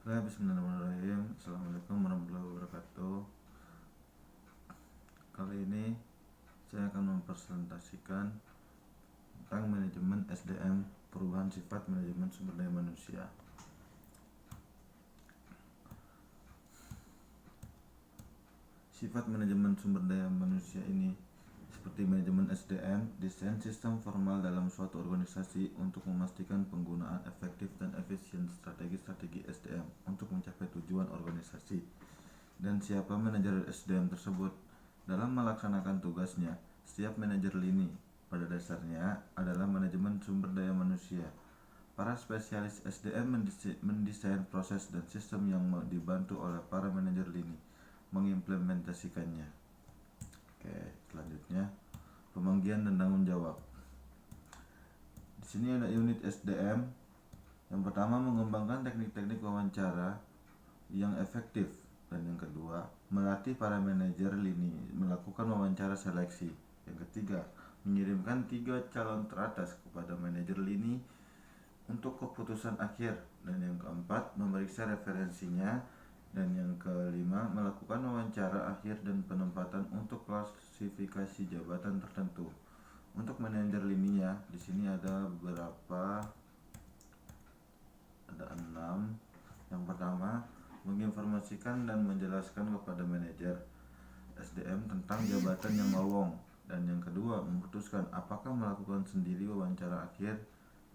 Bismillahirrahmanirrahim. Assalamualaikum warahmatullahi wabarakatuh. Kali ini saya akan mempresentasikan tentang manajemen SDM, perubahan sifat manajemen sumber daya manusia. Sifat manajemen sumber daya manusia ini seperti manajemen SDM, desain sistem formal dalam suatu organisasi untuk memastikan penggunaan efektif dan efisien strategi-strategi SDM untuk mencapai tujuan organisasi. Dan siapa manajer SDM tersebut dalam melaksanakan tugasnya. Setiap manajer lini pada dasarnya adalah manajemen sumber daya manusia. Para spesialis SDM mendesain proses dan sistem yang dibantu oleh para manajer lini mengimplementasikannya. Oke, selanjutnya pemanggilan dan tanggung jawab. Di sini ada unit SDM. Yang pertama, mengembangkan teknik-teknik wawancara yang efektif, dan yang kedua, melatih para manajer lini melakukan wawancara seleksi. Yang ketiga, mengirimkan 3 calon teratas kepada manajer lini untuk keputusan akhir, dan yang keempat, memeriksa referensinya, dan yang kelima, melakukan wawancara akhir dan penempatan untuk klasifikasi jabatan tertentu. Untuk manajer lininya, di sini ada beberapa, ada 6. Yang pertama, menginformasikan dan menjelaskan kepada manajer SDM tentang jabatan yang lowong. Dan yang kedua, memutuskan apakah melakukan sendiri wawancara akhir.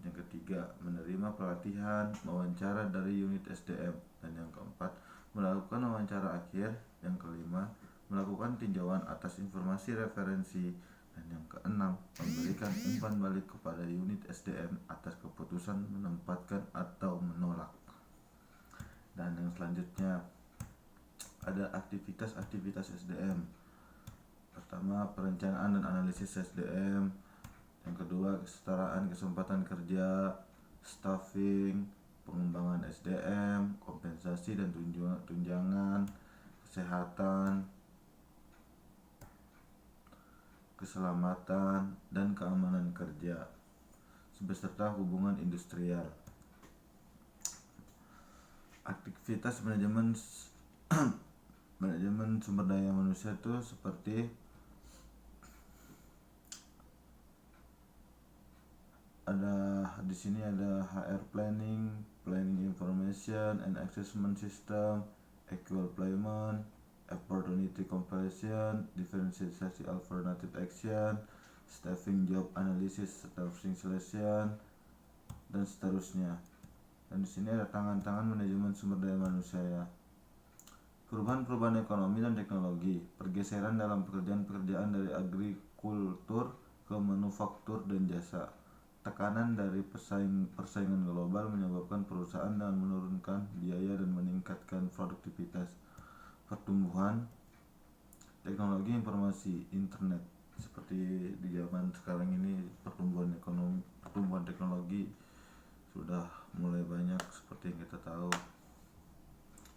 Yang ketiga, menerima pelatihan wawancara dari unit SDM. Dan yang keempat, melakukan wawancara akhir. Yang kelima, melakukan tinjauan atas informasi referensi. Dan yang keenam, memberikan umpan balik kepada unit SDM atas keputusan menempatkan atau menolak. Dan yang selanjutnya ada aktivitas-aktivitas SDM. Pertama, perencanaan dan analisis SDM. Yang kedua, kesetaraan kesempatan kerja, staffing, pengembangan SDM, kompensasi dan tunjangan, kesehatan, keselamatan, dan keamanan kerja, beserta hubungan industrial. Aktivitas manajemen manajemen sumber daya manusia itu seperti di sini ada HR planning, planning information and assessment system, equal employment, opportunity comparison, differentiation alternative action, staffing job analysis, staffing selection, dan seterusnya. Dan di sini ada tangan-tangan manajemen sumber daya manusia ya. Perubahan-perubahan ekonomi dan teknologi, pergeseran dalam pekerjaan-pekerjaan dari agrikultur ke manufaktur dan jasa. Tekanan dari persaingan global menyebabkan perusahaan dengan menurunkan biaya dan meningkatkan produktivitas. Pertumbuhan teknologi informasi internet, seperti di zaman sekarang ini pertumbuhan teknologi sudah mulai banyak seperti yang kita tahu.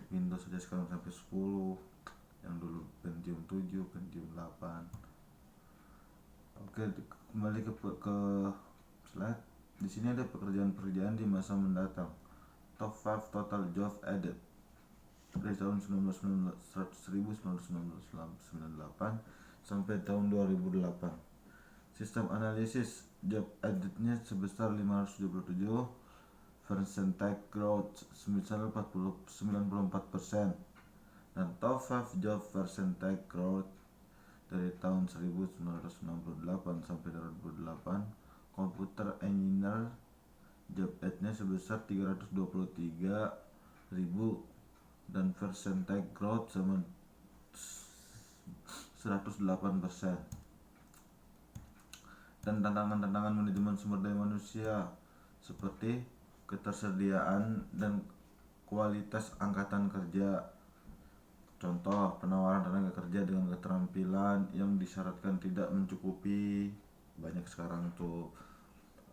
Windows saja sekarang sampai 10, yang dulu Pentium 7, Pentium 8. Oke, kembali ke slide. Di sini ada pekerjaan-pekerjaan di masa mendatang. Top 5 total job added dari tahun 1998 sampai tahun 2008. Sistem analisis job added-nya sebesar 577, percentage growth 94%, dan top 5 job percentage growth dari tahun 1998 sampai 2008. Computer engineer job add-nya sebesar 323.000 dan percentage growth sama 108%. Dan tantangan-tantangan manajemen sumber daya manusia seperti ketersediaan dan kualitas angkatan kerja. Contoh, penawaran tenaga kerja dengan keterampilan yang disyaratkan tidak mencukupi. Banyak sekarang tuh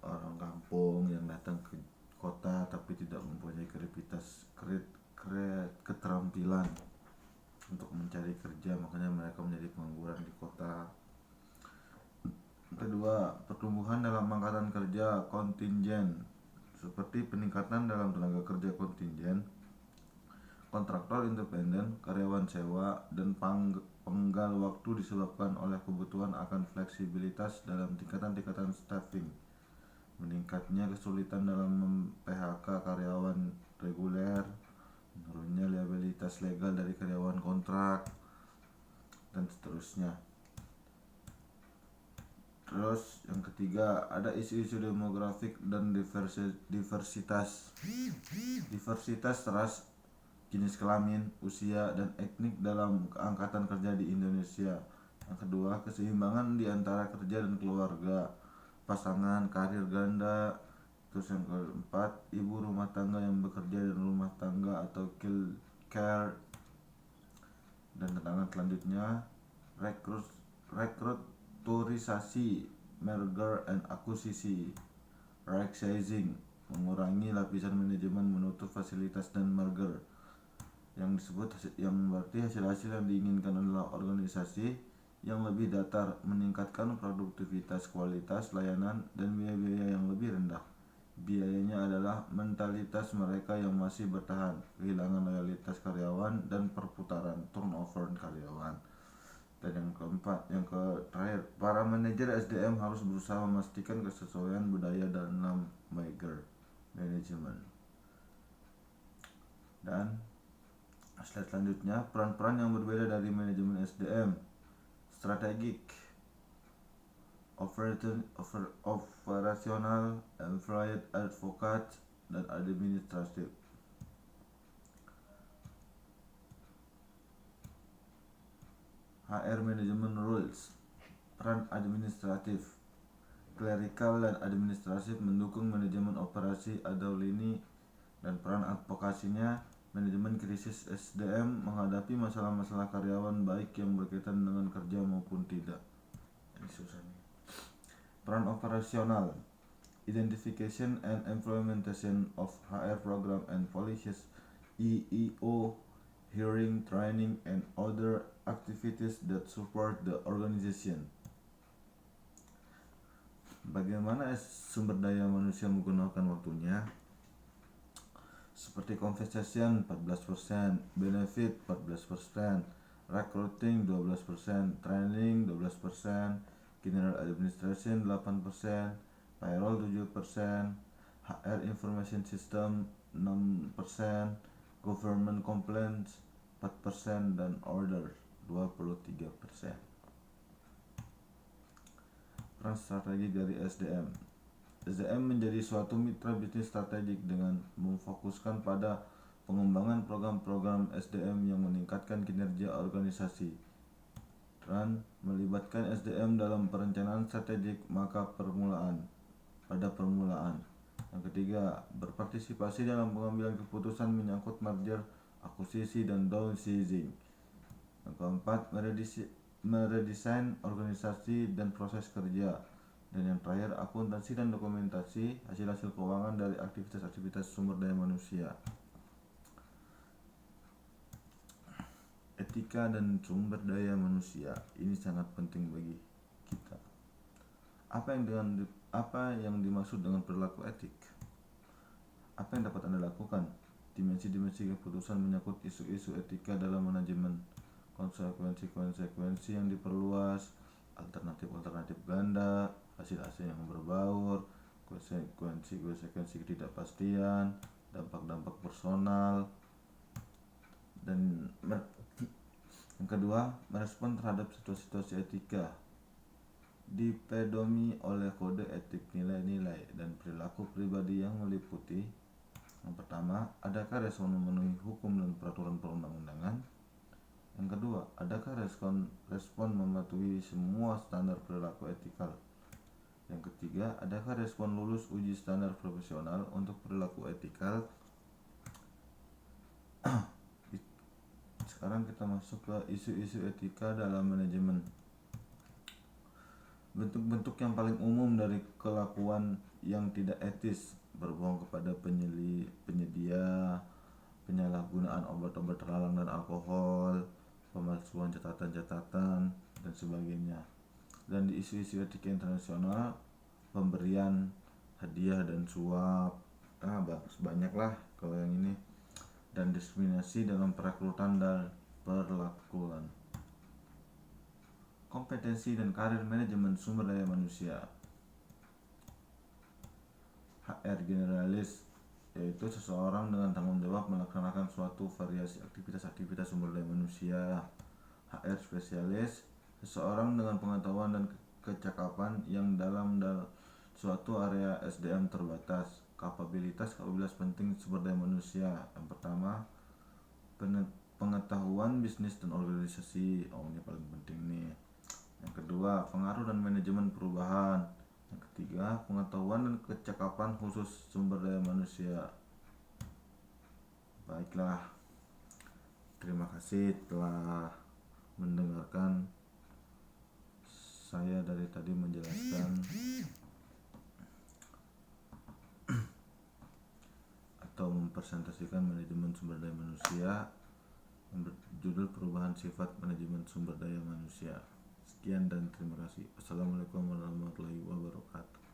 orang kampung yang datang ke kota tapi tidak mempunyai keterampilan untuk mencari kerja, makanya mereka menjadi pengangguran di kota. Kedua, pertumbuhan dalam angkatan kerja kontingen, seperti peningkatan dalam tenaga kerja kontingen kontraktor independen, karyawan sewa, dan penggal waktu disebabkan oleh kebutuhan akan fleksibilitas dalam tingkatan-tingkatan staffing, meningkatnya kesulitan dalam mem-PHK karyawan reguler, menurunnya liabilitas legal dari karyawan kontrak, dan seterusnya. Terus yang ketiga, ada isu-isu demografik dan diversitas. Diversitas ras, jenis kelamin, usia, dan etnik dalam angkatan kerja di Indonesia. Yang kedua, keseimbangan di antara kerja dan keluarga, pasangan, karir ganda. Terus yang keempat, ibu rumah tangga yang bekerja dan rumah tangga atau care. Dan tantangan selanjutnya, restrukturisasi, merger and acquisition, right sizing, mengurangi lapisan manajemen, menutup fasilitas, dan merger. Yang berarti hasil-hasil yang diinginkan adalah organisasi yang lebih datar, meningkatkan produktivitas, kualitas layanan, dan biaya-biaya yang lebih rendah. Biayanya adalah mentalitas mereka yang masih bertahan, kehilangan loyalitas karyawan, dan perputaran turnover karyawan. Dan yang keempat, yang terakhir, para manajer SDM harus berusaha memastikan kesesuaian budaya dalam merger management. Dan slide selanjutnya, peran-peran yang berbeda dari manajemen SDM: strategik, operasional, employee advocate, dan administratif. HR Management Rules. Peran administratif, clerical dan administratif, mendukung manajemen operasi atau lini. Dan peran advokasinya, manajemen krisis SDM menghadapi masalah-masalah karyawan baik yang berkaitan dengan kerja maupun tidak. Ini susah nih. Peran operasional, identification and implementation of HR program and policies, EEO, hearing, training, and other activities that support the organization. Bagaimana sumber daya manusia menggunakan waktunya? Seperti compensation 14%, benefit 14%, recruiting 12%, training 12%, general administration 8%, payroll 7%, HR information system 6%, government complaints 4%, dan order 23%. Peran strategi dari SDM. SDM menjadi suatu mitra bisnis strategik dengan memfokuskan pada pengembangan program-program SDM yang meningkatkan kinerja organisasi dan melibatkan SDM dalam perencanaan strategik pada permulaan. Yang ketiga, berpartisipasi dalam pengambilan keputusan menyangkut merger, akuisisi, dan downsizing. Yang keempat, meredesain organisasi dan proses kerja. Dan yang terakhir, akuntansi dan dokumentasi hasil-hasil keuangan dari aktivitas-aktivitas sumber daya manusia. Etika dan sumber daya manusia ini sangat penting bagi kita. Apa yang dimaksud dengan perilaku etik? Apa yang dapat Anda lakukan? Dimensi-dimensi keputusan menyangkut isu-isu etika dalam manajemen, konsekuensi yang diperluas, alternatif ganda, hasil-hasil yang berbaur, konsekuensi ketidakpastian, dampak personal, dan yang kedua, merespon terhadap situasi etika dipedomi oleh kode etik, nilai-nilai, dan perilaku pribadi yang meliputi: yang pertama, adakah respon memenuhi hukum dan peraturan perundang-undangan? Yang kedua, adakah respon mematuhi semua standar perilaku etikal? Yang ketiga, adakah respon lulus uji standar profesional untuk perilaku etikal? Sekarang kita masuk ke isu-isu etika dalam manajemen. Bentuk-bentuk yang paling umum dari kelakuan yang tidak etis: berbohong kepada penyedia, penyalahgunaan obat-obat terlarang dan alkohol, pemalsuan catatan, dan sebagainya. Dan di isu-isu etika internasional, pemberian hadiah dan suap, banyak lah kalau yang ini. dan diskriminasi dalam perekrutan dan perlakuan. Kompetensi dan karir manajemen sumber daya manusia. HR generalis yaitu seseorang dengan tanggung jawab melaksanakan suatu variasi aktivitas sumber daya manusia. HR spesialis seseorang dengan pengetahuan dan kecakapan yang dalam suatu area SDM terbatas. Kapabilitas penting sumber daya manusia. Yang pertama, pengetahuan bisnis dan organisasi. Ini paling penting nih. Yang kedua, pengaruh dan manajemen perubahan. Yang ketiga, pengetahuan dan kecakapan khusus sumber daya manusia. Baiklah, terima kasih telah mendengarkan saya dari tadi menjelaskan atau mempresentasikan manajemen sumber daya manusia yang berjudul perubahan sifat manajemen sumber daya manusia. Sekian dan terima kasih. Assalamualaikum warahmatullahi wabarakatuh.